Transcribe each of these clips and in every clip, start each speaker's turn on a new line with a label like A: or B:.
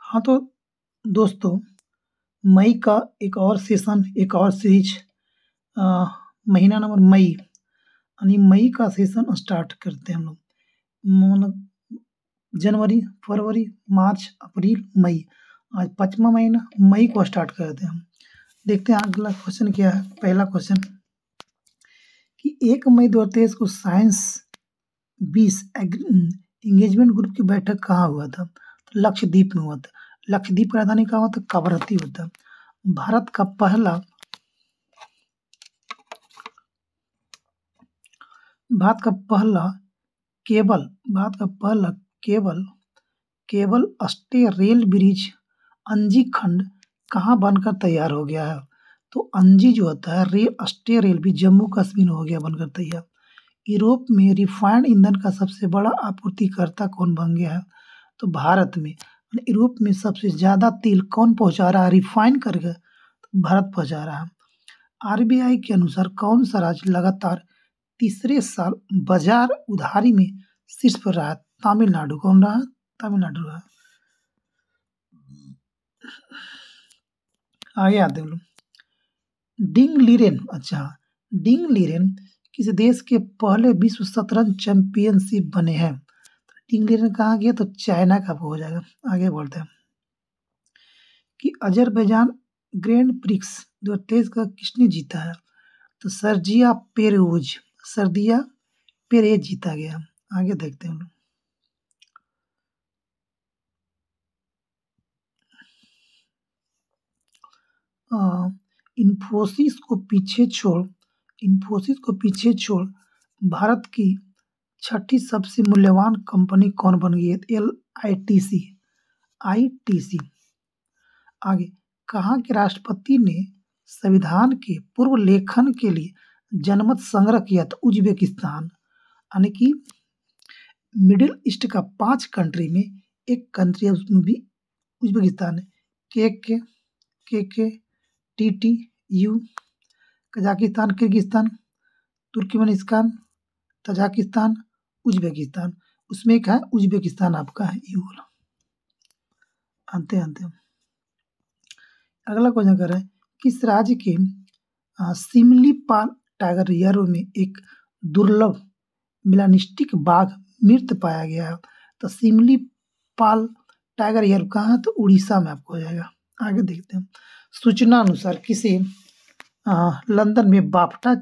A: हाँ तो दोस्तों, मई का एक और सेशन, एक और सीरीज, अ, महीना नंबर मई यानी मई का सेशन स्टार्ट करते हैं हम लोग। मतलब जनवरी, फरवरी, मार्च, अप्रैल, मई, आज 5वां महीना मई को स्टार्ट करते हैं हम। देखते हैं अगला क्वेश्चन क्या है। पहला क्वेश्चन कि 1 मई 2023 को साइंस 20 एंगेजमेंट ग्रुप की बैठक कहाँ हुआ था? तो लक्षद्वीप में हुआ था। लक्षद्वीप की राजधानी कहाँ हुआ था? कवरत्ती होता है। भारत का पहला भारत का पहला केबल भारत का पहला cable cable stay rail bridge अंजी खंड कहाँ बनकर तैयार हो गया है? तो अंजी जो होता है stay rail bridge Jammu Kashmir हो गया बनकर तैयार। यूरोप में रिफाइंड ईंधन का सबसे बड़ा आपूर्तिकर्ता कौन बन गया है? तो भारत में। यूरोप में सबसे ज्यादा तेल कौन पहुंचा रहा है रिफाइन करके? तो भारत पहुंचा रहा है। आरबीआई के अनुसार कौन सा राज्य लगातार तीसरे साल बाजार उधारी में शीर्ष पर रहा है? तमिलनाडु। कौन रहा है? तमिलनाडु रहा। आगे आते हैं लोग। डिंग लीरेन किस देश के पहले विश्व शतरंज चैंपियनशिप बने हैं? डिंग लीरेन कहाँ गया? तो चाइना का हो जाएगा। आगे बढ़ते हैं कि अजरबैजान ग्रैंड प्रिक्स 2023 का किसने जीता है? तो सर्जिया पेरेज जीता गया। आगे देखते हैं हम लोग। इन्फोसिस को पीछे छोड़ भारत की छठी सबसे मूल्यवान कंपनी कौन बन गई है? आईटीसी। आगे, कहाँ के राष्ट्रपति ने संविधान के पूर्व लेखन के लिए जनमत संग्रह किया? तो उज्बेकिस्तान। यानी कि मिडिल ईस्ट का 5 कंट्री में एक कंट्री है, उसमें भी उज्बेकिस्तान है। के TTU, Kazakhstan, Kyrgyzstan, Turkmenistan, Tajikistan, Uzbekistan. उसमें एक है उज्बेकिस्तान आपका है यू वाला। आते अगला क्वेश्चन कर रहे हैं किस राज्य के सिमलीपाल टाइगर रिजर्व में एक दुर्लभ मिलानिस्टिक बाघ मृत पाया गया है? तो सिमलीपाल टाइगर रिजर्व कहाँ है? तो उड़ीसा में आपको हो जाएगा। आगे देखते हैं। सूचना अनुसार किसे लंदन में बाफ्टा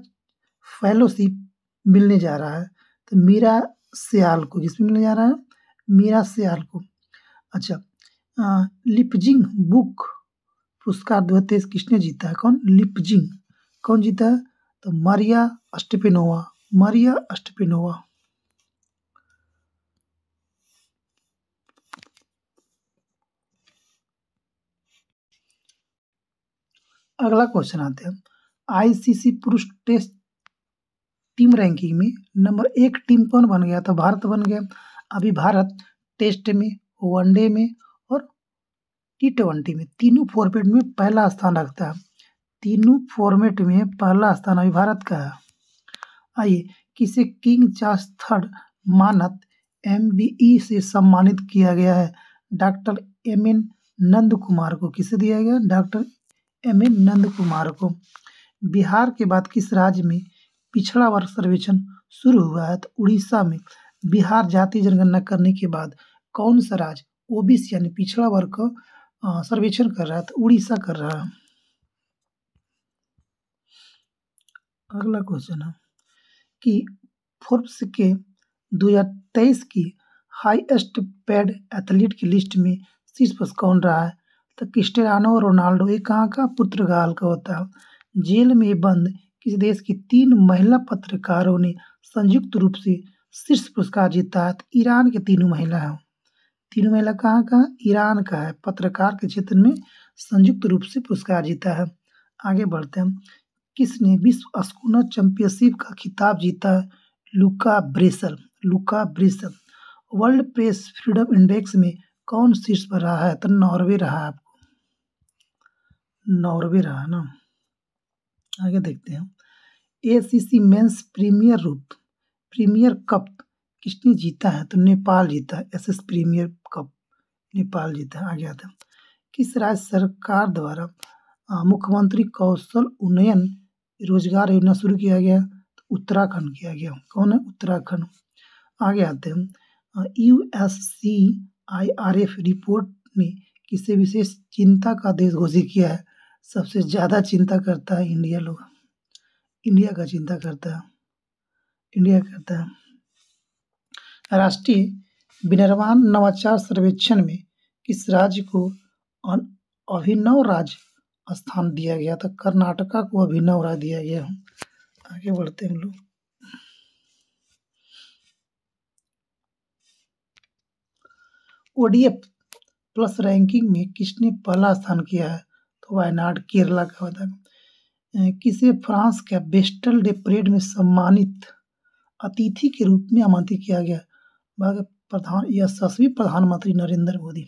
A: फेलोशिप मिलने जा रहा है? तो मीरा सियाल को। किसमें मिलने जा रहा है? मीरा सियाल को। अच्छा, लिपजिंग बुक पुरस्कार 2023 किसने जीता है? कौन? लिपजिंग। कौन जीता है? तो मारिया स्टेपेनोवा। अगला क्वेश्चन आते हैं। आईसीसी पुरुष टेस्ट टीम रैंकिंग में नंबर 1 टीम कौन बन गया? तो भारत बन गया। अभी भारत टेस्ट में, वनडे में और T20 में तीनों फॉर्मेट में पहला स्थान रखता है। तीनों फॉर्मेट में पहला स्थान अभी भारत का है। आइए, किसे किंग चार्ल्स III मानद MBE से सम्मानित किया गया है? डॉक्टर MN नंद कुमार को। किसे दिया गया? डॉक्टर MN नंद कुमार को। बिहार के बाद किस राज्य में पिछड़ा वर्ग सर्वेक्षण शुरू हुआ है? तो उड़ीसा में। बिहार जाति जनगणना करने के बाद कौन सा राज्य ओबीसी यानी पिछड़ा वर्ग का सर्वेक्षण कर रहा है? तो उड़ीसा कर रहा है। अगला क्वेश्चन है कि फोर्ब्स के 2023 की हाईएस्ट पेड एथलीट की लिस्ट में शीर्ष पर कौन रहा है? तो क्रिस्टियानो रोनाल्डो। ये कहाँ का? पुर्तगाल का होता है। जेल में बंद किस देश की 3 महिला पत्रकारों ने संयुक्त रूप से शीर्ष पुरस्कार जीता है? तो ईरान के तीनों महिला है। तीनों महिला कहाँ का? ईरान का है। पत्रकार के क्षेत्र में संयुक्त रूप से पुरस्कार जीता है। आगे बढ़ते हैं। किसने विश्व स्कूनर चैंपियनशिप का खिताब जीता है? लुका ब्रेसल। वर्ल्ड प्रेस फ्रीडम इंडेक्स में कौन शीर्ष पर रहा है? तो नॉर्वे रहा है। आपको नॉर्वे रहा है ना। आगे देखते हैं। ACC मेंस प्रीमियर कप किसने जीता है? तो नेपाल जीता है। एसएस प्रीमियर कप नेपाल जीता। आ गया था। किस राज्य सरकार द्वारा मुख्यमंत्री कौशल उन्नयन रोजगार योजना शुरू किया गया? तो उत्तराखंड किया गया। कौन है? उत्तराखंड। आगे आते हैं। USCIRF रिपोर्ट ने किसे विशेष चिंता का देश घोषित किया है? सबसे ज्यादा चिंता करता है इंडिया लोग, इंडिया का चिंता करता है, इंडिया करता है। राष्ट्रीय विनिर्माण नवाचार सर्वेक्षण में किस राज्य को अभिनव राज्य स्थान दिया गया था? कर्नाटका को अभिनव राज्य दिया गया। आगे बढ़ते हैं हम लोग। ODF प्लस रैंकिंग में किसने पहला स्थान किया है? तो वायनाड केरला का होता है। किसे फ्रांस के बेस्टल डे परेड में सम्मानित अतिथि के रूप में आमंत्रित किया गया? यशस्वी प्रधानमंत्री नरेंद्र मोदी।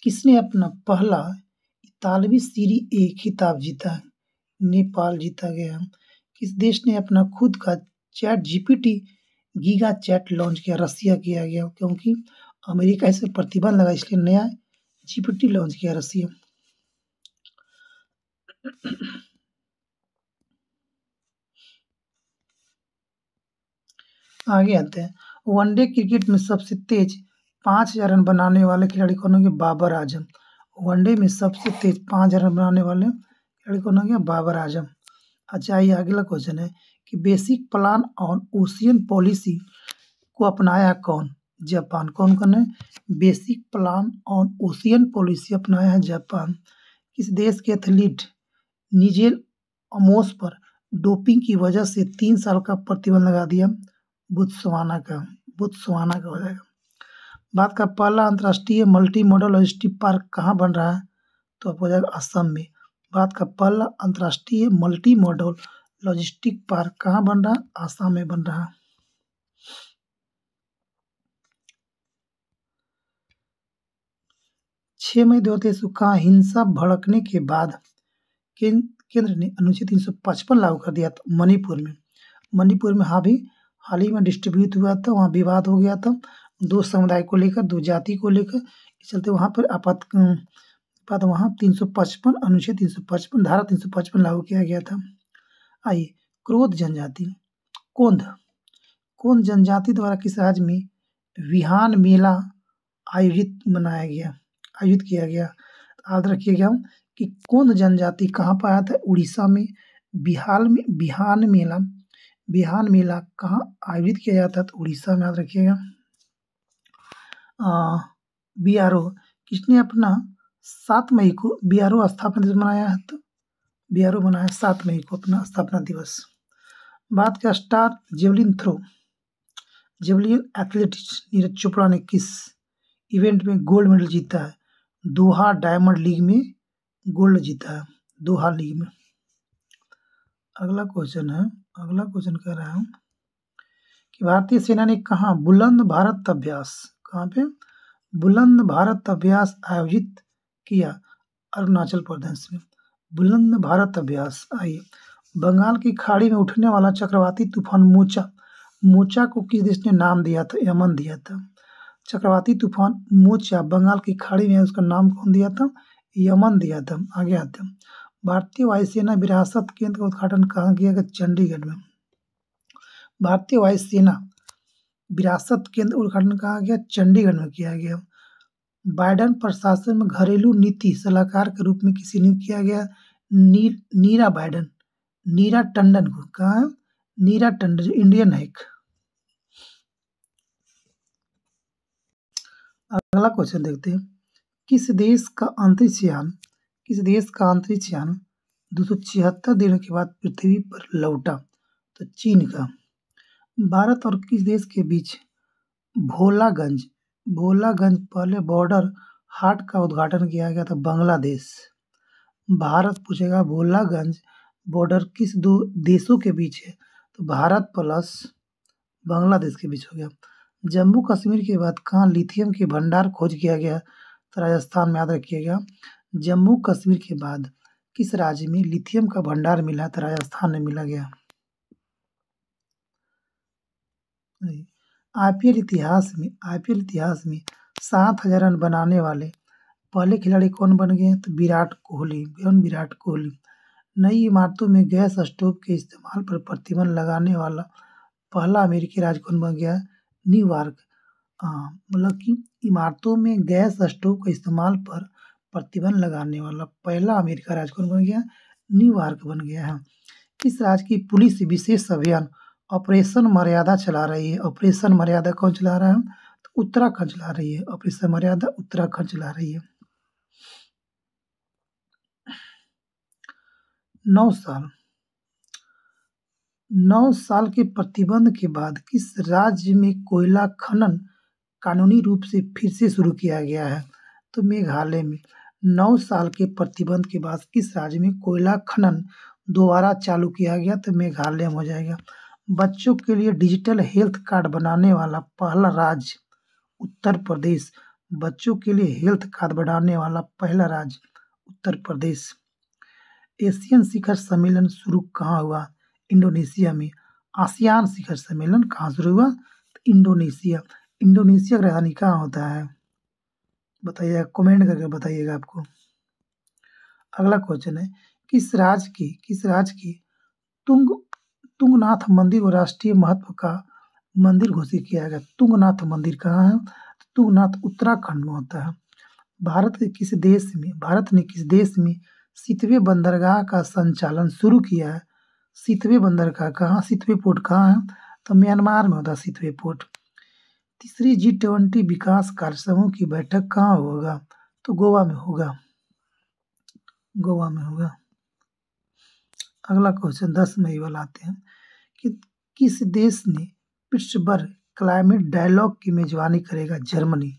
A: किसने अपना पहला इतालवी सीरी ए खिताब जीता है? नेपाल जीता गया। किस देश ने अपना खुद का chat GPT giga chad launch किया? रसिया किया गया, क्योंकि अमेरिका इस पर प्रतिबंध लगा, इसलिए नया GPT लॉन्च किया रसिया। आगे आते हैं। वनडे क्रिकेट में सबसे तेज 5000 रन बनाने वाले खिलाड़ी कौन होंगे? बाबर आजम। वनडे में सबसे तेज 5000 रन बनाने वाले खिलाड़ी कौन होंगे? बाबर आजम। अच्छा, ये अगला क्वेश्चन है कि basic plan on ocean policy को अपनाया कौन? जापान। कौन कौन है? Basic plan on ocean policy अपनाया है जापान। किस देश के एथलीट निजेल अमोस पर डोपिंग की वजह से 3 साल का प्रतिबंध लगा दिया? बोत्सवाना का हो जाएगा। भारत का पहला अंतर्राष्ट्रीय मल्टी मॉडल लॉजिस्टिक पार्क कहाँ बन रहा है? तो हो जाएगा असम में। भारत का पहला अंतर्राष्ट्रीय मल्टी मॉडल लॉजिस्टिक पार्क कहाँ बन रहा है? आसाम में बन रहा है। 6 मई 2023 को कहाँ हिंसा भड़कने के बाद केंद्र ने अनुच्छेद 355 लागू कर दिया था? मणिपुर में। मणिपुर में हाल ही में डिस्ट्रीब्यूट हुआ था, वहाँ विवाद हो गया था 2 समुदाय को लेकर, 2 जाति को लेकर। इस चलते वहाँ पर वहाँ 355 अनुच्छेद 355 धारा 355 लागू किया गया था। आइए, क्रोध जनजाति कौन जनजाति द्वारा किस राज्य में विहान मेला आयोजित किया गया? याद रखिएगा कि कौन जनजाति कहाँ पर आया था? उड़ीसा में। बिहान मेला कहाँ आयोजित किया जाता है? तो उड़ीसा में। याद रखिएगा। BRO किसने अपना 7 मई को BRO स्थापना दिवस मनाया है? तो BRO मनाया 7 मई को अपना स्थापना दिवस। भारत का स्टार जेवलिन एथलीटिक्स नीरज चोपड़ा ने किस इवेंट में गोल्ड मेडल जीता है? दोहा डायमंड लीग में गोल्ड जीता है, दोहा लीग में। अगला क्वेश्चन कह रहा हूँ कि भारतीय सेना ने कहाँ बुलंद भारत अभ्यास आयोजित किया? अरुणाचल प्रदेश में। बुलंद भारत अभ्यास। आइए, बंगाल की खाड़ी में उठने वाला चक्रवाती तूफान मोचा को किस देश ने नाम दिया था? यमन दिया था। चक्रवाती तूफान मोचा बंगाल की खाड़ी में, उसका नाम कौन दिया था? यमन दिया था। आगे आते हैं। भारतीय वायुसेना विरासत केंद्र का उद्घाटन कहाँ किया गया? चंडीगढ़ में। भारतीय वायुसेना विरासत केंद्र उद्घाटन कहाँ गया? चंडीगढ़ में किया गया। बाइडेन प्रशासन में घरेलू नीति सलाहकार के रूप में किसे नियुक्त किया गया? नीरा टंडन को। कहाँ? नीरा टंडन इंडियन है। अगला क्वेश्चन देखते हैं। किस देश का अंतरिक्ष यान 276 दिनों के बाद पृथ्वी पर लौटा? तो चीन का। भारत और किस देश के बीच भोलागंज पहले बॉर्डर हाट का उद्घाटन किया गया था? बांग्लादेश। भारत पूछेगा भोलागंज बॉर्डर किस 2 देशों के बीच है? तो भारत प्लस बांग्लादेश के बीच हो गया। जम्मू कश्मीर के बाद कहाँ लिथियम के भंडार खोज किया गया? तो राजस्थान में। याद रखिएगा, जम्मू कश्मीर के बाद किस राज्य में लिथियम का भंडार मिला? तो राजस्थान में मिला गया। IPL इतिहास में 7,000 रन बनाने वाले पहले खिलाड़ी कौन बन गए? तो विराट कोहली। विराट कोहली। नई इमारतों में गैस स्टोव के इस्तेमाल पर प्रतिबंध लगाने वाला पहला अमेरिकी राज्य कौन बन गया? न्यूयॉर्क। मतलब कि इमारतों में गैस स्टोव के इस्तेमाल पर प्रतिबंध लगाने वाला पहला अमेरिका राज्य कौन बन गया? न्यूयॉर्क बन गया है। किस राज्य की पुलिस विशेष अभियान ऑपरेशन मर्यादा चला रही है? ऑपरेशन मर्यादा कौन चला रहा है? तो उत्तराखंड चला रही है। ऑपरेशन मर्यादा उत्तराखंड चला रही है। 9 साल के प्रतिबंध के बाद किस राज्य में कोयला खनन कानूनी रूप से फिर से शुरू किया गया है? तो मेघालय में। 9 साल के प्रतिबंध के बाद किस राज्य में कोयला खनन दोबारा चालू किया गया? तो मेघालय में हो जाएगा। बच्चों के लिए डिजिटल हेल्थ कार्ड बनाने वाला पहला राज्य उत्तर प्रदेश। बच्चों के लिए हेल्थ कार्ड बनाने वाला पहला राज्य उत्तर प्रदेश। एशियन शिखर सम्मेलन शुरू कहाँ हुआ? इंडोनेशिया में। आसियान शिखर सम्मेलन कहाँ शुरू हुआ? तो इंडोनेशिया। इंडोनेशिया का राजधानी कहाँ होता है? बताइएगा, कमेंट करके बताइएगा आपको। अगला क्वेश्चन है, किस राज्य की तुंगनाथ मंदिर को राष्ट्रीय महत्व का मंदिर घोषित किया गया? तुंगनाथ मंदिर कहाँ है? तुंगनाथ उत्तराखंड में होता है। भारत ने किस देश में सितवे बंदरगाह का संचालन शुरू किया है? सितवे बंदरगाह कहाँ? सितवे पोर्ट कहाँ है? तो म्यांमार में होता है सितवे पोर्ट। तीसरी G20 विकास कार्य समूह की बैठक कहाँ होगा? तो गोवा में होगा। अगला क्वेश्चन 10 मई वाला आते हैं कि किस देश ने पिट्सबर्ग क्लाइमेट डायलॉग की मेजबानी करेगा? जर्मनी।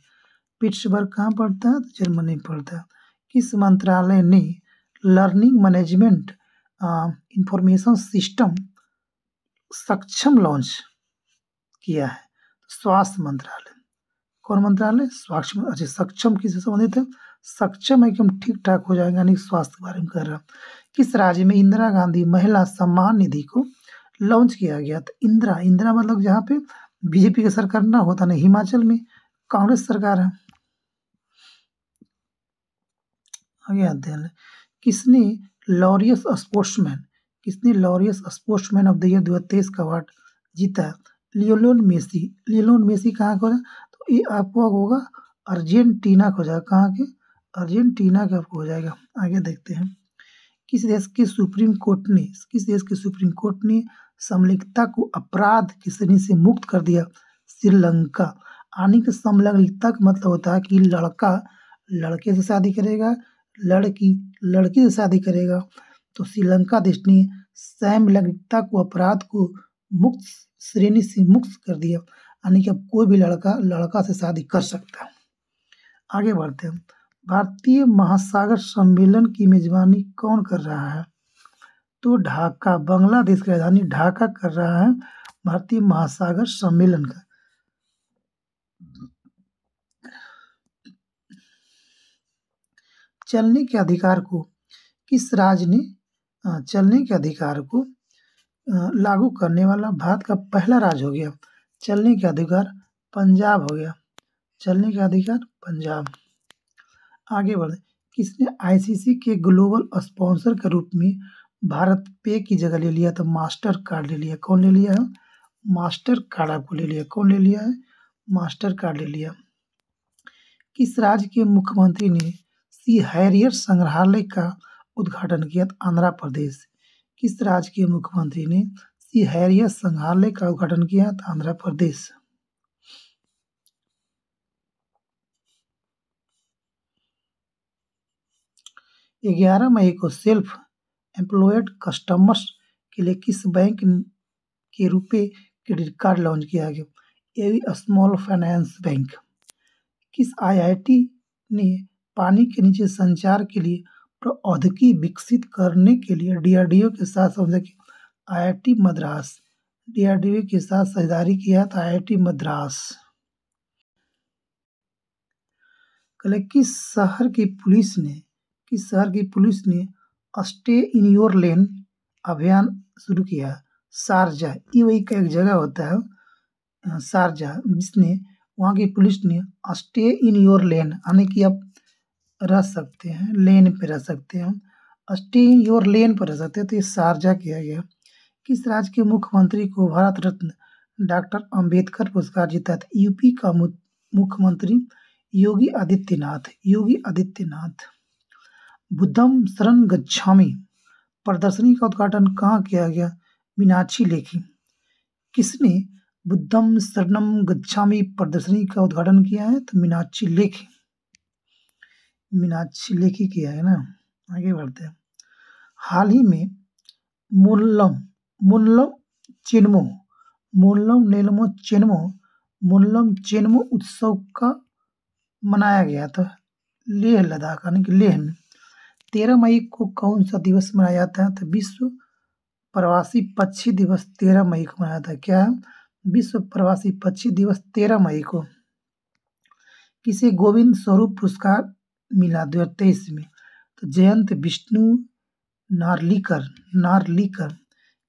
A: पिट्सबर्ग कहाँ पड़ता है? तो जर्मनी पड़ता है। किस मंत्रालय ने लर्निंग मैनेजमेंट इंफॉर्मेशन सिस्टम सक्षम लॉन्च किया है? स्वास्थ्य मंत्रालय। कौन मंत्रालय? स्वास्थ्य। अच्छा, सक्षम किससे संबंधित है? सक्षम है कि हम ठीक ठाक हो जाएंगे, यानी स्वास्थ्य के बारे में कर रहा। किस राज्य में इंदिरा गांधी महिला सम्मान निधि को लॉन्च किया गया? तो इंदिरा मतलब जहाँ पे बीजेपी की सरकार ना होता नहीं, हिमाचल में कांग्रेस सरकार है। आगे आते हैं, किसने Laureus sportsman of the year 2023 का अवार्ड जीता? लियोनेल मेसी कहाँ का? तो ये आपको होगा अर्जेंटीना को जाएगा। कहाँ के? अर्जेंटीना का आपको हो जाएगा। आगे देखते हैं, किस देश के सुप्रीम कोर्ट ने समलैंगिकता को अपराध की श्रेणी से मुक्त कर दिया? श्रीलंका। यानी कि समलैंगिकता का मतलब होता है कि लड़का लड़के से शादी करेगा, लड़की से शादी करेगा। तो श्रीलंका देश ने समलैंगिकता को अपराध को मुक्त श्रेणी से मुक्त कर दिया, यानी कि अब कोई भी लड़का से शादी कर सकता है। आगे बढ़ते हैं, भारतीय महासागर सम्मेलन की मेजबानी कौन कर रहा है? तो ढाका। बांग्लादेश की राजधानी ढाका कर रहा है भारतीय महासागर सम्मेलन का। चलने के अधिकार को किस राज्य ने लागू करने वाला भारत का पहला राज्य हो गया? चलने के अधिकार पंजाब हो गया। चलने के अधिकार पंजाब। आगे बढ़े, किसने आईसीसी के ग्लोबल स्पॉन्सर के रूप में भारत पे की जगह ले लिया? तो मास्टर कार्ड ले लिया। कौन ले लिया है? मास्टर कार्ड आपको ले लिया। कौन ले लिया है? मास्टर कार्ड ले लिया। किस राज्य के मुख्यमंत्री ने सी हैरियर संग्रहालय का उद्घाटन किया? आंध्र प्रदेश। किस राज्य के मुख्यमंत्री ने सी हैरियर संग्रहालय का उद्घाटन किया? आंध्र प्रदेश। 11 मई को सेल्फ एम्प्लॉयड कस्टमर्स के लिए किस बैंक के रुपए क्रेडिट कार्ड लॉन्च किया गया? एवी स्मॉल फाइनेंस बैंक। किस आईआईटी ने पानी के नीचे संचार के लिए प्रौद्योगिकी विकसित करने के लिए डीआरडीओ के साथ समझौता किया? आईआईटी मद्रास। डीआरडीओ के साथ साझेदारी किया था आईआईटी मद्रास। कल किस शहर की पुलिस ने स्टे इन योर लेन अभियान शुरू किया? शारजा। यूएई का एक जगह होता है शारजा, जिसने वहाँ की पुलिस ने स्टे इन योर लेन, यानी कि आप रह सकते हैं, लेन पे रह सकते हैं, स्टे इन योर लेन पर रह सकते हैं। तो ये शारजा किया गया। किस राज्य के मुख्यमंत्री को भारत रत्न डॉक्टर अंबेडकर पुरस्कार जीता था? यूपी का मुख्यमंत्री योगी आदित्यनाथ। योगी आदित्यनाथ। बुद्धम शरण गच्छामि प्रदर्शनी का उद्घाटन कहाँ किया गया? मीनाक्षी लेखी। किसने बुद्धम शरणम गच्छामि प्रदर्शनी का उद्घाटन किया है? तो मीनाक्षी लेखी। मीनाक्षी लेखी किया है ना। आगे बढ़ते हैं। हाल ही में मुनलम चेनमो उत्सव का मनाया गया था लेह लद्दाख, यानी कि लेह में। 13 मई को कौन सा दिवस मनाया जाता है? तो विश्व प्रवासी पक्षी दिवस 13 मई को मनाया था। क्या है? विश्व प्रवासी पक्षी दिवस 13 मई को। किसे गोविंद स्वरूप पुरस्कार मिला 2023 में? तो जयंत विष्णु नार्लिकर।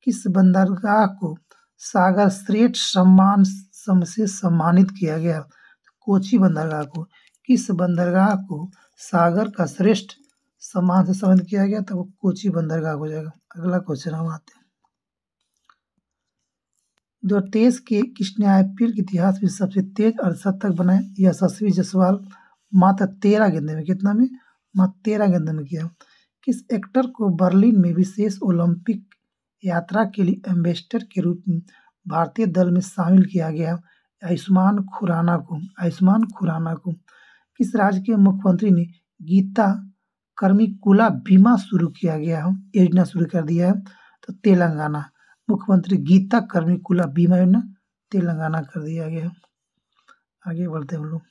A: किस बंदरगाह को सागर श्रेष्ठ सम्मान से सम्मानित किया गया? कोची बंदरगाह को। किस बंदरगाह को सागर का श्रेष्ठ सम्मान से सम्मानित किया गया? तो वो कोची बंदरगाह हो जाएगा। अगला क्वेश्चन हम आते हैं। 2023 के किसने IPL के इतिहास में सबसे तेज अर्धशतक बनाए? यशस्वी जायसवाल। मात्र 13 गेंदों में। कितना में? मात्र 13 गेंदों में किया। किस एक्टर को बर्लिन में विशेष ओलंपिक यात्रा के लिए एम्बेसडर के रूप में भारतीय दल में शामिल किया गया? आयुष्मान खुराना को। किस राज्य के मुख्यमंत्री ने गीता कर्मिकुला बीमा शुरू किया गया है, योजना शुरू कर दिया है? तो तेलंगाना। मुख्यमंत्री गीता कर्मिकुला बीमा योजना तेलंगाना कर दिया गया है। आगे बढ़ते हैं हम लोग।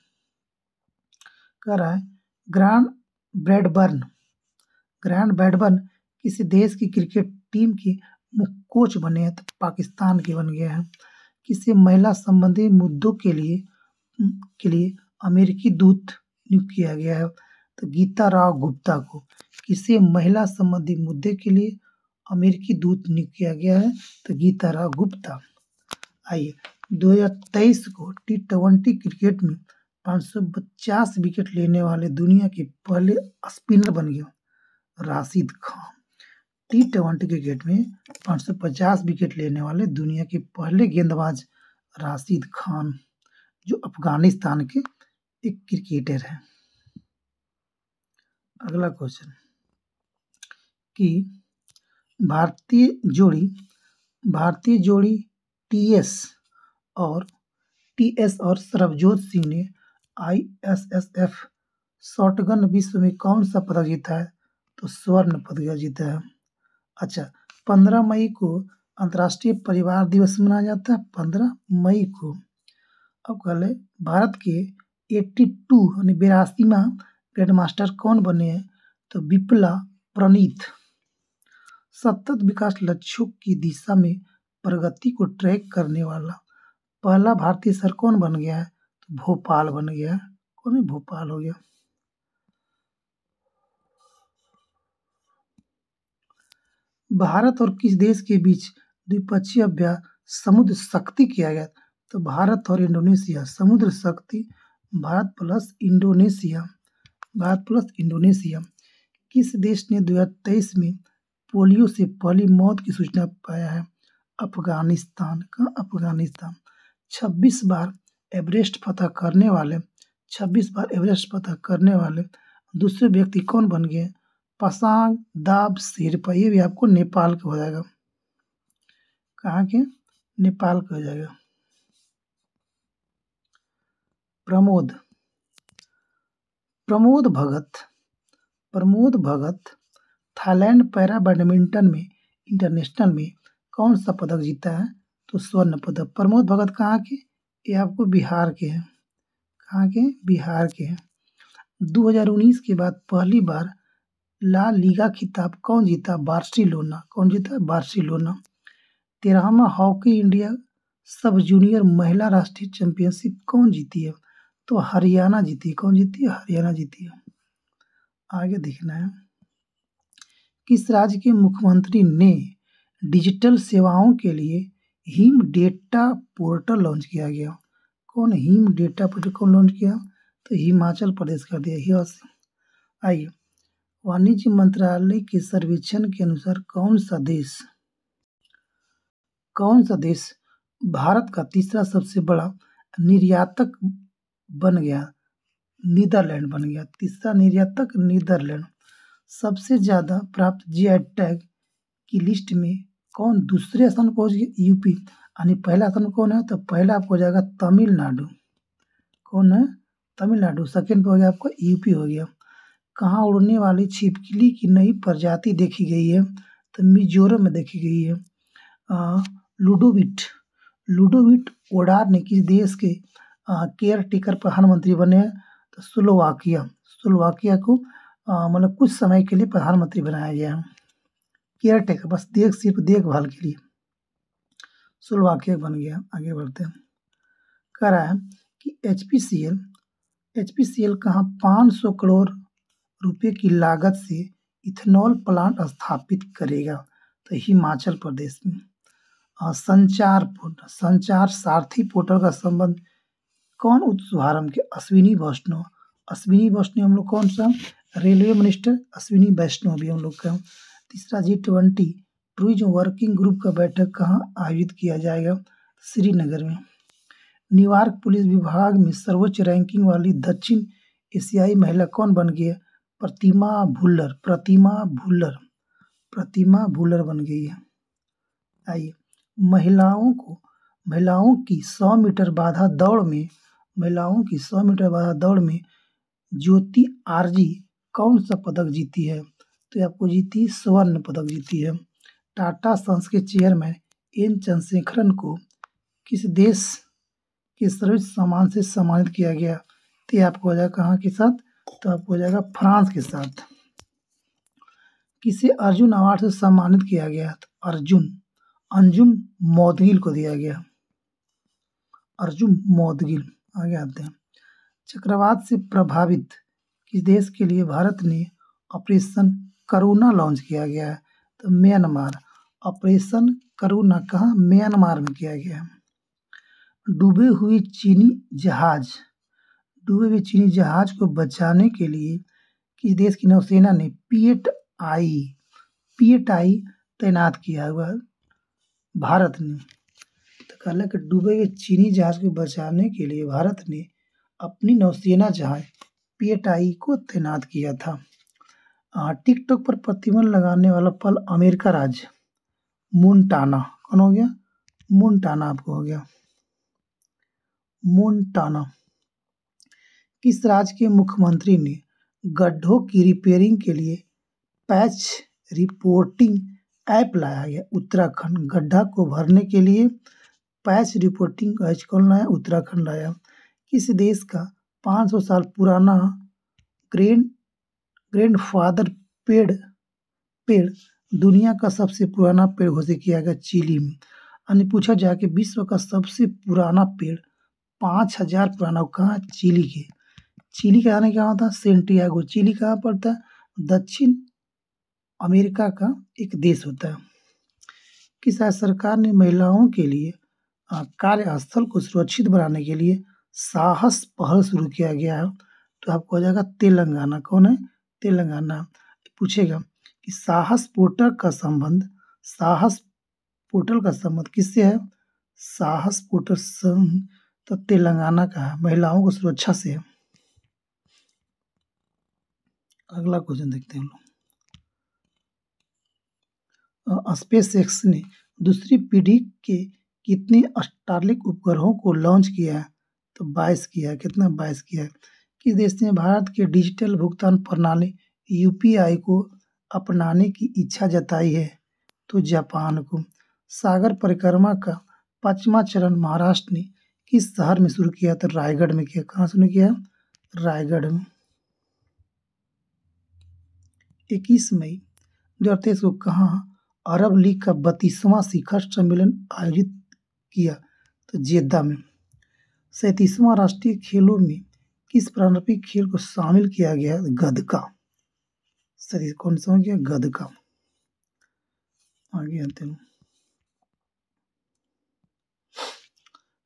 A: कह रहा है ग्रांड ब्रैडबर्न किसी देश की क्रिकेट टीम के मुख्य कोच बने हैं? तो पाकिस्तान के बन गए हैं। किसे महिला संबंधी मुद्दों के लिए अमेरिकी दूत नियुक्त किया गया है? तो गीता राव गुप्ता को। किसे महिला संबंधी मुद्दे के लिए अमेरिकी दूत नियुक्त किया गया है? तो गीता राव गुप्ता। आइए 2023 को T20 क्रिकेट में 550 विकेट लेने वाले दुनिया के पहले स्पिनर बन गया राशिद खान। T20 क्रिकेट में 550 विकेट लेने वाले दुनिया के पहले गेंदबाज राशिद खान, जो अफगानिस्तान के एक क्रिकेटर हैं। अगला क्वेश्चन कि भारतीय जोड़ी TS और सरबजोत सिंह ने ISSF शॉटगन विश्व में कौन सा पदक जीता है? तो स्वर्ण पदक जीता है। अच्छा, 15 मई को अंतर्राष्ट्रीय परिवार दिवस मनाया जाता है। 15 मई को। अब कह ले भारत के 82 यानी 82वां ग्रैंडमास्टर कौन बने हैं? तो विपुला प्रणीत। सतत विकास लक्ष्यों की दिशा में प्रगति को ट्रैक करने वाला पहला भारतीय शहर कौन बन गया है? तो भोपाल बन गया है। कौन है? भोपाल हो गया। भारत और किस देश के बीच द्विपक्षीय अभ्यास समुद्र शक्ति किया गया? तो भारत और इंडोनेशिया। समुद्र शक्ति भारत प्लस इंडोनेशिया। किस देश ने 2023 में पोलियो से पहली मौत की सूचना पाया है? अफगानिस्तान का। अफगानिस्तान। 26 बार एवरेस्ट फतह करने वाले दूसरे व्यक्ति कौन बन गए? पासांग दाब शेरपा। ये भी आपको नेपाल का हो जाएगा। कहाँ के? नेपाल का हो जाएगा। Pramod Bhagat Thailand para badminton में इंटरनेशनल में कौन सा पदक जीता है? तो स्वर्ण पदक। प्रमोद भगत कहाँ के? ये आपको बिहार के हैं। कहाँ के? बिहार के हैं। 2019 के बाद पहली बार ला लीगा खिताब कौन जीता? बार्सिलोना। कौन जीता? बार्सिलोना। 13वां हॉकी इंडिया सब जूनियर महिला राष्ट्रीय चैंपियनशिप कौन जीती है? तो हरियाणा जीती है। कौन जीती है? हरियाणा जीती है। आगे देखना है किस राज्य के मुख्यमंत्री ने डिजिटल सेवाओं के लिए हिम डेटा पोर्टल लॉन्च किया गया? कौन हिम डेटा प्रोजेक्ट कौन लॉन्च किया? तो हिमाचल प्रदेश कर दिया ही। आइए, वाणिज्य मंत्रालय के सर्वेक्षण के अनुसार कौन सा देश भारत का तीसरा सबसे बड़ा निर्यातक बन गया? नीदरलैंड बन गया तीसरा निर्यातक, नीदरलैंड। सबसे ज्यादा प्राप्त जीआई टैग की लिस्ट में कौन दूसरे स्थान पर पहुंच गया? यूपी। यानी पहला स्थान कौन है? तो पहला आपको हो जाएगा तमिलनाडु। कौन है? तमिलनाडु। सेकंड पे हो गया आपका यूपी हो गया। कहाँ उड़ने वाली छिपकली की नई प्रजाति देखी गई है? तो मिजोरम में देखी गई है। लुडोविट ओडार ने किस देश के केयर टेकर प्रधानमंत्री बने हैं? तो स्लोवाकिया को मतलब कुछ समय के लिए प्रधानमंत्री बनाया गया है। केयर टेकर बस सिर्फ देखभाल के लिए स्लोवाकिया बन गया। आगे बढ़ते हैं। कह रहा है कि एचपीसीएल कहाँ 500 करोड़ रुपए की लागत से इथेनॉल प्लांट स्थापित करेगा? तो हिमाचल प्रदेश में। संचार सारथी पोर्टल का संबंध कौन शुभारंभ के? अश्विनी वैष्णव हम लोग कौन सा? रेलवे मिनिस्टर अश्विनी वैष्णव भी हम लोग का। तीसरा G20 टूरिज्म वर्किंग ग्रुप का बैठक कहाँ आयोजित किया जाएगा? श्रीनगर में। न्यूयॉर्क पुलिस विभाग में सर्वोच्च रैंकिंग वाली दक्षिण एशियाई महिला कौन बन गई है? प्रतिमा भुल्लर बन गई है। आइए, महिलाओं की 100 मीटर बाधा दौड़ में ज्योति आरजी कौन सा पदक जीती है? तो आपको जीती स्वर्ण पदक जीती है। टाटा सन्स के चेयरमैन एन चंद्रशेखरन को किस देश के सर्वोच्च सम्मान से सम्मानित किया गया? तो आपको हो जाएगा कहाँ के साथ? तो आपको हो जाएगा फ्रांस के साथ। किसे अर्जुन अवार्ड से सम्मानित किया गया? तो अंजुम मौदगिल को दिया गया। अर्जुन मौदगिल। आगे आते हैं। चक्रवात से प्रभावित किस देश के लिए भारत ने ऑपरेशन करुणा लॉन्च किया गया है? तो म्यांमार। ऑपरेशन करुणा कहाँ? म्यांमार में किया गया है। डूबे हुए चीनी जहाज को बचाने के लिए किस देश की नौसेना ने पीएटआई तैनात किया हुआ है? भारत ने। तो कहला कि डूबे हुए चीनी जहाज को बचाने के लिए भारत ने अपनी नौसेना जहाज पीएटआई को तैनात किया था। टिकटॉक पर प्रतिबंध लगाने वाला पल अमेरिका राज्य मोन्टाना। कौन हो गया? मोन्टाना आपको हो गया। मोन्टाना। किस राज्य के मुख्यमंत्री ने गड्ढों की रिपेयरिंग के लिए पैच रिपोर्टिंग ऐप लाया गया? उत्तराखंड। गड्ढा को भरने के लिए पैच रिपोर्टिंग ऐप कौन लाया? उत्तराखंड लाया। किस देश का 500 साल पुराना ग्रैंडफादर पेड़ दुनिया का सबसे पुराना पेड़ घोषित किया गया? चिली में। यानी पूछा जाए कि विश्व का सबसे पुराना पेड़ 5000 पुराना कहाँ? चिली के। चिली का आने क्या होता है? सेंटियागो। चिली कहाँ पड़ता है? दक्षिण अमेरिका का एक देश होता है। किस राज्य सरकार ने महिलाओं के लिए कार्यस्थल को सुरक्षित बनाने के लिए साहस पहल शुरू किया गया है? तो आपको हो जाएगा तेलंगाना। कौन है? तेलंगाना। पूछेगा कि साहस पोर्टल का संबंध किससे है? साहस पोर्टल तो तेलंगाना का है, महिलाओं को सुरक्षा से है। अगला क्वेश्चन देखते हैं हम लोग। स्पेस एक्स ने दूसरी पीढ़ी के कितने स्टारलिंक उपग्रहों को लॉन्च किया है? तो 22 किया है। कितना? 22 किया है। किस देश ने भारत के डिजिटल भुगतान प्रणाली यूपीआई को अपनाने की इच्छा जताई है? तो जापान को। सागर परिक्रमा का 5वां चरण महाराष्ट्र ने किस शहर में शुरू किया? तो रायगढ़ में किया। कहाँ शुरू किया? रायगढ़ में। 21 मई 2023 को कहाँ अरब लीग का 32वां शिखर सम्मेलन आयोजित किया? तो जेद्दा में। 37वां राष्ट्रीय खेलों में किस पारंपरिक खेल को शामिल किया गया? गदका। कौन सा हो गया? गदका। आगे आते हैं।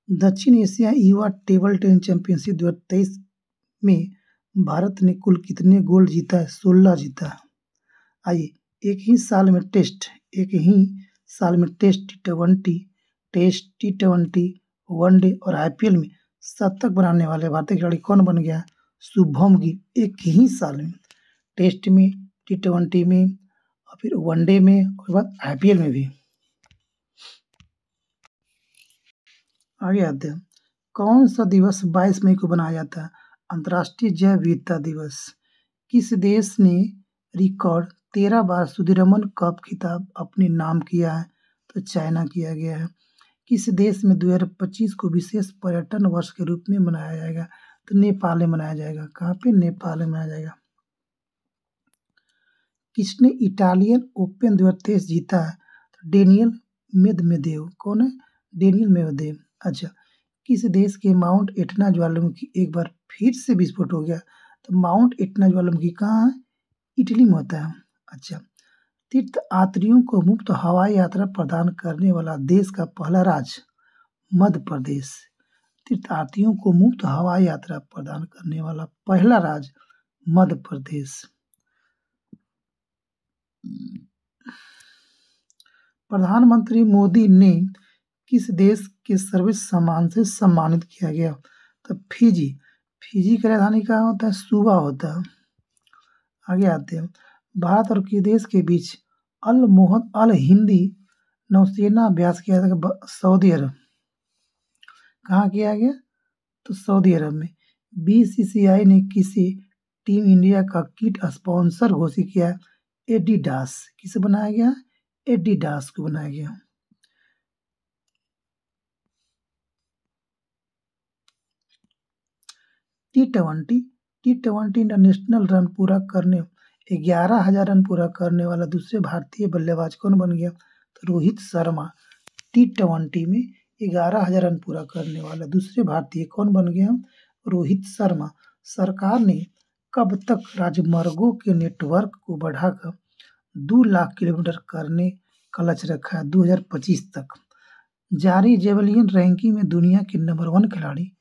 A: दक्षिण एशिया युवा टेबल टेनिस चैंपियनशिप 2023 में भारत ने कुल कितने गोल्ड जीता है? 16 जीता है। आइए, एक ही साल में टेस्ट टी20 वनडे और आईपीएल में शतक बनाने वाले भारतीय खिलाड़ी कौन बन गया? शुभम गिल। एक ही साल में टेस्ट में, टी20 में और फिर वनडे में और बाद आईपीएल में भी। आगे आते हैं, कौन सा दिवस 22 मई को मनाया जाता है? अंतर्राष्ट्रीय जैव विविधता दिवस। किस देश ने रिकॉर्ड 13 बार सुदीरमन कप खिताब अपने नाम किया है? तो चाइना किया गया है। किस देश में 2025 को विशेष पर्यटन वर्ष के रूप में मनाया जाएगा? तो नेपाल में मनाया जाएगा। कहाँ पे? नेपाल में मनाया जाएगा। किसने इटालियन ओपन 2023 जीता है? तो डेनियल मेदवेदेव। कौन है? Daniel Medvedev. अच्छा, किस देश के माउंट एटना ज्वालामुखी एक बार फिर से विस्फोट हो गया? तो माउंट एटना ज्वालामुखी कहाँ है? इटली में होता है। अच्छा, तीर्थयात्रियों को मुफ्त हवाई यात्रा प्रदान करने वाला देश का पहला राज्य? मध्य प्रदेश। तीर्थयात्रियों को मुफ्त हवाई यात्रा प्रदान करने वाला पहला राज्य मध्य प्रदेश। प्रधानमंत्री मोदी ने किस देश के सर्वोच्च सम्मान से सम्मानित किया गया? तो फिजी। फिजी की राजधानी कहाँ होता है? सुवा होता है। आगे आते हैं, भारत और किस देश के बीच अल हिंदी नौसेना अभ्यास किया था? सऊदी अरब। कहाँ किया गया? तो सऊदी अरब में। बीसीसीआई ने किसी टीम इंडिया का किट स्पॉन्सर घोषित किया? एडिडास। किसे बनाया गया? एडिडास को बनाया गया। टी20 इंटरनेशनल रन पूरा करने 11,000 रन पूरा करने वाला दूसरे भारतीय बल्लेबाज कौन बन गया? तो रोहित शर्मा। टी20 में 11,000 रन पूरा करने वाला दूसरे भारतीय कौन बन गया? रोहित शर्मा। सरकार ने कब तक राजमार्गों के नेटवर्क को बढ़ाकर 2 लाख किलोमीटर करने का लक्ष्य रखा है? 2025 तक। जारी जेवलिन रैंकिंग में दुनिया के नंबर 1 खिलाड़ी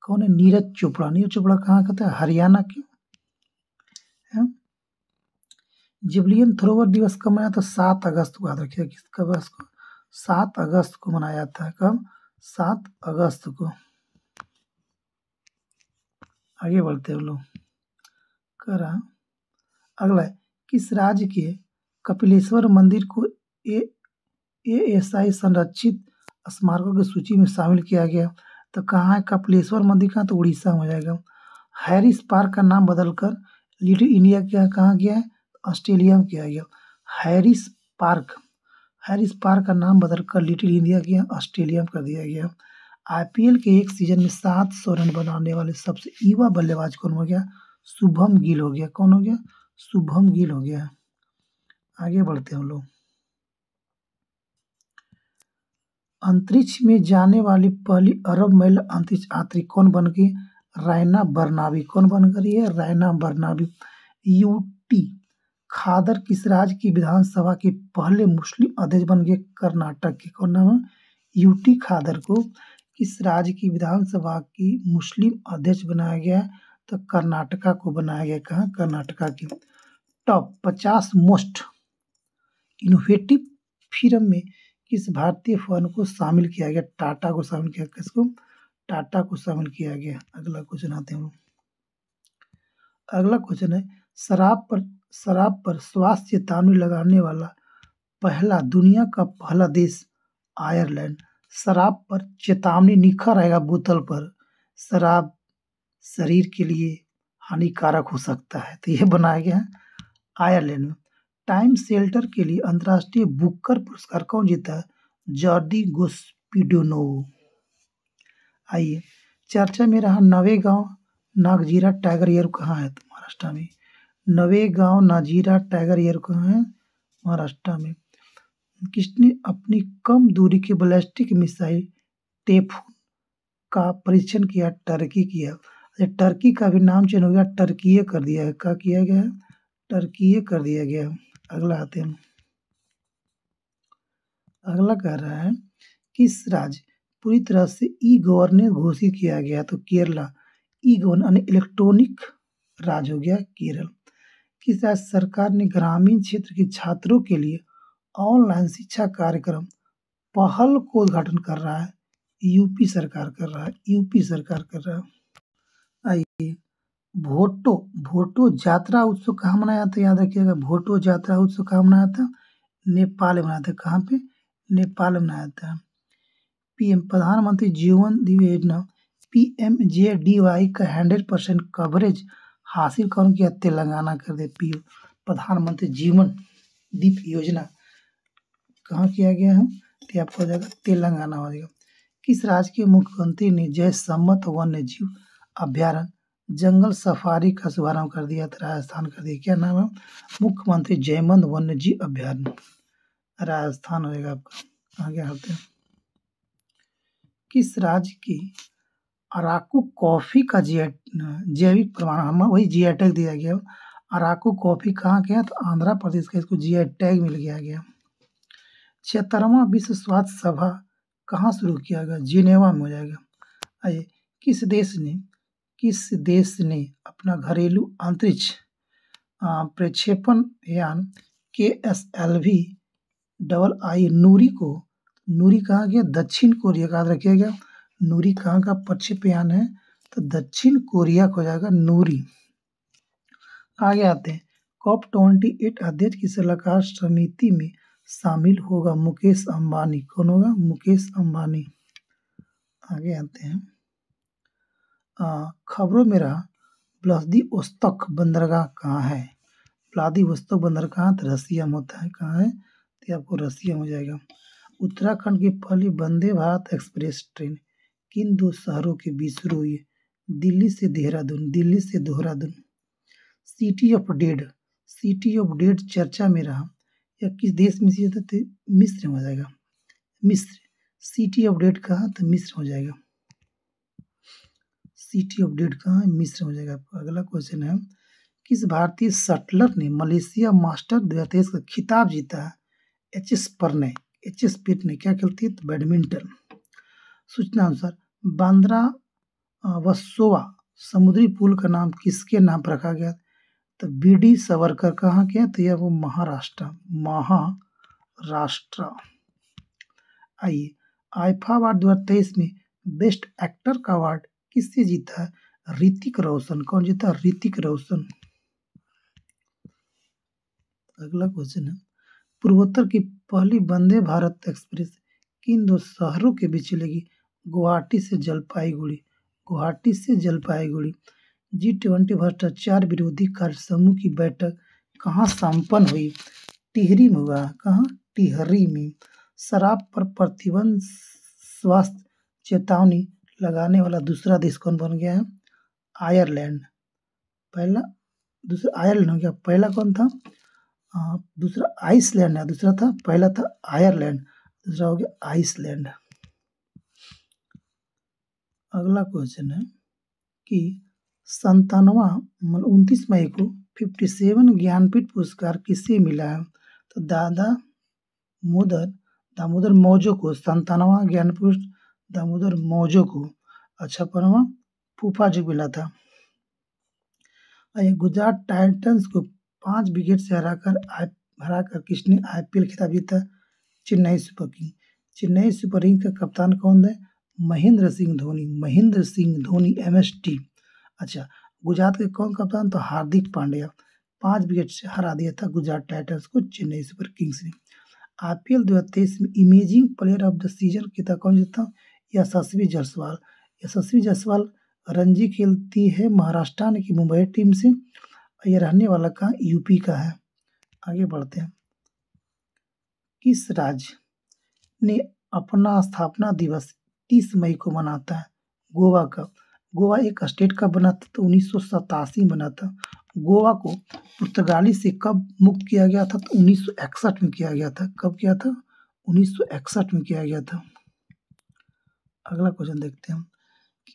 A: कौन है? नीरज चोपड़ा। नीरज चोपड़ा कहाँ का था? हरियाणा के। जेवलिन थ्रोवर दिवस कब मनाया? तो 7 अगस्त को। याद रखिएगा किसका दिवस को? 7 अगस्त को मनाया जाता है। कब? 7 अगस्त को। आगे बढ़ते हैं लोग। करा अगला है, किस राज्य के कपिलेश्वर मंदिर को एएसआई संरक्षित स्मारकों की सूची में शामिल किया गया? तो कहाँ है कपिलेश्वर मंदिर? कहाँ? तो उड़ीसा में हो जाएगा। हैरिस पार्क का नाम बदलकर लिटिल इंडिया क्या कहाँ गया है? ऑस्ट्रेलिया में किया गया। हैरिस पार्क का नाम बदलकर लिटिल इंडिया किया, ऑस्ट्रेलिया में कर दिया गया। आईपीएल के एक सीजन में 700 रन बनाने वाले सबसे युवा बल्लेबाज कौन हो गया? शुभम गिल हो गया। कौन हो गया? शुभम गिल हो गया। आगे बढ़ते हैं हम लोग। अंतरिक्ष में जाने वाली पहली अरब महिला अंतरिक्ष यात्री कौन बन गई? रैना बर्नाबी। कौन बन गई है? रैना बर्नाबी। यूटी खादर किस राज्य की विधानसभा के पहले मुस्लिम अध्यक्ष बन गए? कर्नाटक के। कौन नाम है? यूटी खादर को किस राज्य की विधानसभा की मुस्लिम अध्यक्ष बनाया गया? तो कर्नाटका को बनाया गया। कहाँ? कर्नाटका की। टॉप 50 मोस्ट इनोवेटिव फिल्म में किस भारतीय फर्म को शामिल किया गया? टाटा को शामिल किया। किसको? टाटा को शामिल किया गया। अगला क्वेश्चन आते हैं। अगला क्वेश्चन है, शराब पर स्वास्थ्य चेतावनी लगाने वाला दुनिया का पहला देश आयरलैंड। शराब पर चेतावनी लिखा रहेगा बोतल पर, शराब शरीर के लिए हानिकारक हो सकता है। तो यह बनाया गया है आयरलैंड में। टाइम शेल्टर के लिए अंतर्राष्ट्रीय बुकर पुरस्कार कौन जीता है? जॉर्डी गोस्पिडोनोव। आइए, चर्चा में रहा नवेगांव नागजीरा टाइगर रिजर्व कहाँ है? तो महाराष्ट्र में। नवेगांव नागजीरा टाइगर रिजर्व कहाँ है? महाराष्ट्र में। किसने अपनी कम दूरी के बैलिस्टिक मिसाइल टेफून का परीक्षण किया? टर्की किया। टर्की का भी नाम चेंज हो गया, टर्कीय कर दिया है। क्या किया गया है? टर्कीय कर दिया गया। अगला आते हैं। अगला कह रहा है, किस राज्य पूरी तरह से ई गवर्नेंस घोषित किया गया। तो केरला ई गवर्न इलेक्ट्रॉनिक राज्य हो गया केरल। किस राज्य सरकार ने ग्रामीण क्षेत्र के छात्रों के लिए ऑनलाइन शिक्षा कार्यक्रम पहल को उद्घाटन कर रहा है? यूपी सरकार कर रहा है, यूपी सरकार कर रहा है। आइए, भोटो भोटो जात्रा उत्सव कहाँ मनाया था? याद रखिएगा, भोटो जात्रा उत्सव कहाँ मनाया था? नेपाल में मनाया था। कहाँ पे? नेपाल में मनाया था। पीएम प्रधानमंत्री जीवन ज्योति योजना PMJDY का 100% कवरेज हासिल कौन किया? तेलंगाना कर दे। पीएम प्रधानमंत्री जीवन ज्योति योजना कहाँ किया गया है? तो आपको हो जाएगा तेलंगाना हो जाएगा। किस राज्य के मुख्यमंत्री ने जयसम्मत वन्य जीव अभ्यारण्य जंगल सफारी का शुभारंभ कर दिया? तो राजस्थान कर दिया। क्या नाम है? मुख्यमंत्री जयमंत वन्य जीव अभ्यारण्य, राजस्थान होगा आपका। आगे आते हैं। किस राज्य की अराकू कॉफी का जैविक प्रमाण, वही जीआई टैग दिया गया। अराकू कॉफी कहाँ गया? तो आंध्र प्रदेश का, इसको जीआई टैग मिल गया। 76वां विश्व स्वास्थ्य सभा कहाँ शुरू किया गया? जिनेवा में हो जाएगा। आइए, किस देश ने अपना घरेलू अंतरिक्ष प्रक्षेपण यान KSLV नूरी कहाँ गया? दक्षिण कोरिया का। याद रखिएगा, नूरी कहाँ का प्रक्षेपण है? तो दक्षिण कोरिया को हो जाएगा नूरी। आगे आते हैं। COP28 अध्यक्ष की सलाहकार समिति में शामिल होगा मुकेश अंबानी। कौन होगा? मुकेश अंबानी। आगे आते हैं। खबरों में रहा व्लादिवोस्तोक बंदरगाह कहाँ है? व्लादिवोस्तोक बंदरगाह तो रसिया में होता है। कहाँ है? तो आपको रसिया में हो जाएगा। उत्तराखंड की पहली वंदे भारत एक्सप्रेस ट्रेन किन दो शहरों के बीच शुरू हुई है? दिल्ली से देहरादून। सिटी ऑफ डेड चर्चा में रहा या किस देश में से? तो मिस्र में हो जाएगा। मिस्र। सिटी ऑफ डेड कहाँ? तो मिस्र हो जाएगा। सिटी ऑफ डेड कहाँ है? मिस्र हो जाएगा आपका। अगला क्वेश्चन है, किस भारतीय शटलर ने मलेशिया मास्टर 2023 का खिताब जीता है? एच एस प्रणय क्या खेलती है? तो बैडमिंटन। सूचना अनुसार बांद्रा वर्सोवा समुद्री पुल का नाम किसके नाम पर रखा गया? तो BD सावरकर। कहाँ के? तो यह वो महाराष्ट्र। आइए, आईफा अवार्ड 2023 में बेस्ट एक्टर का अवार्ड किससे जीता है? ऋतिक रोशन। कौन जीता? ऋतिक रोशन। अगला क्वेश्चन है, पूर्वोत्तर की पहली वंदे भारत एक्सप्रेस किन दो शहरों के बीच चलेगी? गुवाहाटी से जलपाईगुड़ी। G20 भ्रष्टाचार विरोधी कार्य समूह की बैठक कहाँ संपन्न हुई? टिहरी में हुआ। कहाँ? टिहरी में। शराब पर प्रतिबंध स्वास्थ्य चेतावनी लगाने वाला दूसरा देश कौन बन गया है? आयरलैंड। आयरलैंड हो गया। पहला कौन था? दूसरा आइसलैंड है। दूसरा था, पहला था आयरलैंड, दूसरा हो गया आइसलैंड। अगला क्वेश्चन है कि 29 मई को 57 ज्ञानपीठ पुरस्कार किसे मिला है? तो दामोदर मौजो को 97वां ज्ञानपीठ दामोदर मौजो को। 56वां फूफा जी मिला था। गुजरात टाइटंस को 5 विकेट से हराकर किसने IPL खिताब जीता? चेन्नई सुपर किंग का कप्तान कौन है? महेंद्र सिंह धोनी MSD। अच्छा, गुजरात के कौन कप्तान? तो हार्दिक पांड्या। 5 विकेट से हरा दिया था गुजरात टाइटंस को चेन्नई सुपर किंग्स ने। IPL 2023 में imaging player of the season खिताब कौन जीता? यशस्वी जायसवाल रणजी खेलती है महाराष्ट्र की मुंबई टीम से। यह रहने वाला कहाँ? यूपी का है। आगे बढ़ते हैं। किस राज्य ने अपना स्थापना दिवस 30 मई को मनाता है? गोवा का। गोवा एक स्टेट कब बना था? तो 1987 बना था। गोवा को पुर्तगाली से कब मुक्त किया गया था? तो 1961 में किया गया था। कब किया था? 1961 में किया गया था। अगला क्वेश्चन देखते हैं,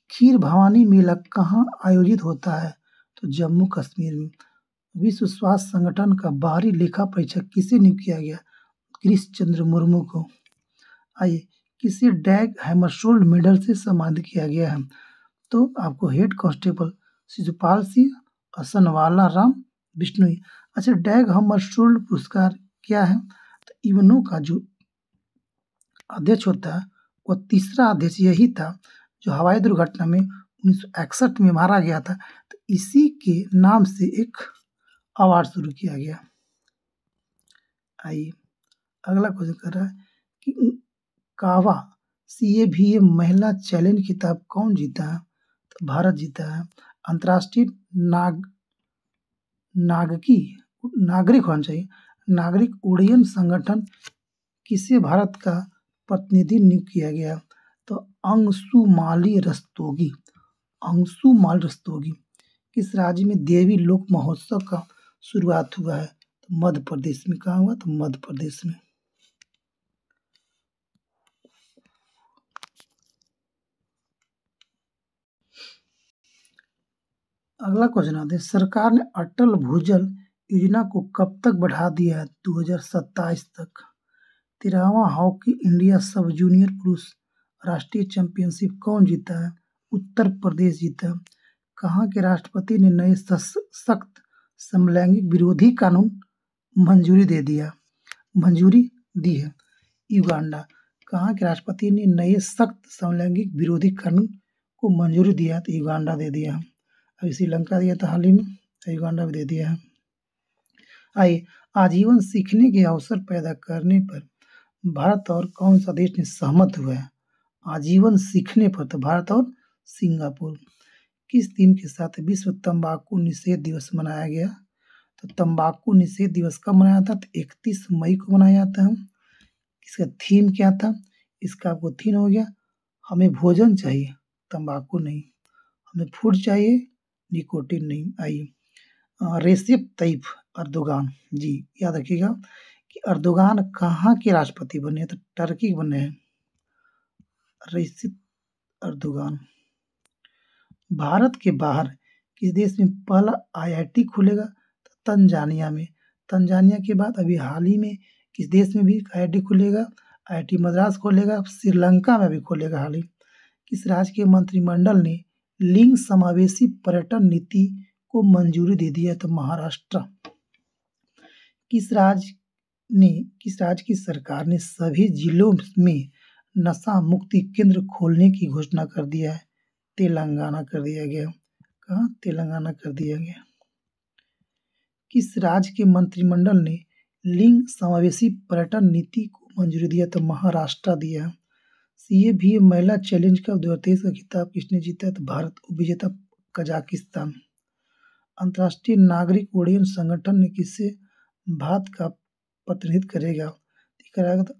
A: खीर भवानी मेला कहाँ आयोजित होता है? तो जम्मू कश्मीर में। विश्व स्वास्थ्य संगठन का बाहरी लेखा परीक्षक किसे नियुक्त किया गया? गिरीश चंद्र मुर्मू को। आइए, किसे डैग हैमरशोल्ड मेडल से सम्मानित किया गया है? तो आपको हेड कांस्टेबल शिशुपाल सिंह, असनवाला राम बिश्नोई। अच्छा, डैग हैमरशोल्ड पुरस्कार क्या है? तो इवनो का जो अध्यक्ष होता है वो तीसरा अध्यक्ष यही था जो हवाई दुर्घटना में 1961 में मारा गया था। तो इसी के नाम से एक अवार्ड शुरू किया गया। आइए अगला क्वेश्चन कर रहा है कि कावा CAVA महिला चैलेंज खिताब कौन जीता है? तो भारत जीता है। अंतर्राष्ट्रीय नागरिक होना चाहिए नागरिक उड्डयन संगठन किसे भारत का प्रतिनिधि नियुक्त किया गया? तो अंशुमाली रस्तोगी। किस राज्य में देवी लोक महोत्सव का शुरुआत हुआ है? तो मध्य प्रदेश में। कहाँ हुआ? तो मध्य प्रदेश में। अगला क्वेश्चन आते हैं, सरकार ने अटल भूजल योजना को कब तक बढ़ा दिया है? 2027 तक। 13वां हॉकी इंडिया सब जूनियर पुरुष राष्ट्रीय चैंपियनशिप कौन जीता है? उत्तर प्रदेश जीता है। कहाँ के राष्ट्रपति ने नए सख्त समलैंगिक विरोधी कानून मंजूरी दी है? युगांडा। कहाँ के राष्ट्रपति ने नए सख्त समलैंगिक विरोधी कानून को मंजूरी दिया? तो युगांडा दे दिया है। अभी श्रीलंका दिया था हाल ही में, युगांडा भी दे दिया है। आइए, आजीवन सीखने के अवसर पैदा करने पर भारत और कौन सा देश ने सहमत हुआ है? आजीवन सीखने पर तो भारत और सिंगापुर। किस दिन के साथ विश्व तंबाकू निषेध दिवस मनाया गया? तो तंबाकू निषेध दिवस कब मनाया था? तो 31 मई को मनाया जाता है। इसका थीम क्या था? इसका आपको थीम हो गया, हमें भोजन चाहिए, तंबाकू नहीं। हमें फूड चाहिए, निकोटिन नहीं। आइए, रेसिप तैयब अर्दोगान जी, याद रखिएगा कि अर्दोगान कहाँ के राष्ट्रपति बने? तो टर्की बने हैं रेसिप अर्दोगान। भारत के बाहर किस देश में पहला IIT खुलेगा? तो तंजानिया में। तंजानिया के बाद अभी हाल ही में किस देश में भी IIT खुलेगा? IIT मद्रास खोलेगा। श्रीलंका में भी खोलेगा हाल ही। किस राज्य के मंत्रिमंडल ने लिंग समावेशी पर्यटन नीति को मंजूरी दे दी है? तो महाराष्ट्र। किस राज्य की सरकार ने सभी जिलों में नशा मुक्ति केंद्र खोलने की घोषणा कर दिया है? तेलंगाना कर दिया गया। कहाँ? तेलंगाना कर दिया गया। किस राज्य के मंत्रिमंडल ने लिंग समावेशी पर्यटन नीति को मंजूरी दिया? तो महाराष्ट्र दिया। CAVA महिला चैलेंज कप 2023 का खिताब किसने जीता है? तो भारत। उपविजेता कजाकिस्तान। अंतर्राष्ट्रीय नागरिक उड्डयन संगठन ने किसे भारत का प्रतिनिधित्व करेगा? तो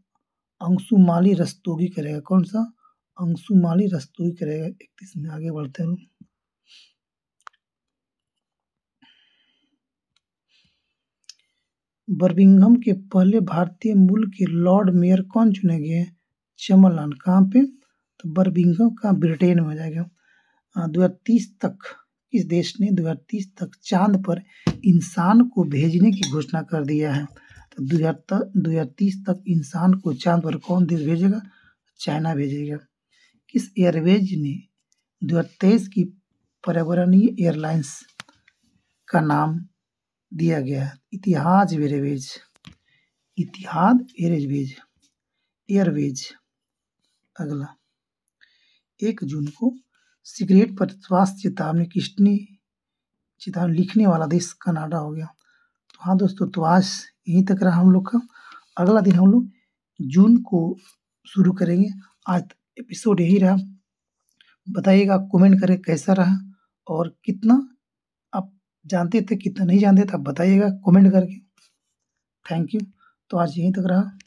A: अंशुमाली रस्तोगी करेगा। कौन सा? अंशुमाली रस्तोगी करेगा। 31 में आगे बढ़ते हैं। बर्मिंघम के पहले भारतीय मूल के लॉर्ड मेयर कौन चुने गए? चमरलाल। कहाँ पे? तो बर्मिंघम का ब्रिटेन में हो जाएगा। 2030 तक किस देश ने 2030 तक चांद पर इंसान को भेजने की घोषणा कर दिया है? तो 2030 तक इंसान को चांद पर कौन देश भेजेगा? चाइना भेजेगा। किस एयरवेज ने 2023 की पर्यावरणीय एयरलाइंस का नाम दिया गया है? Etihad Airways. अगला, 1 जून को सिगरेट पर स्वास्थ्य चेतावनी लिखने वाला देश कनाडा हो गया। तो हाँ दोस्तों, तो आज यहीं तक रहा हम लोग का। अगला दिन हम लोग जून को शुरू करेंगे। आज एपिसोड यही रहा। बताइएगा, कमेंट करें कैसा रहा और कितना आप जानते थे, कितना नहीं जानते थे, आप बताइएगा कमेंट करके। Thank you. तो आज यहीं तक रहा।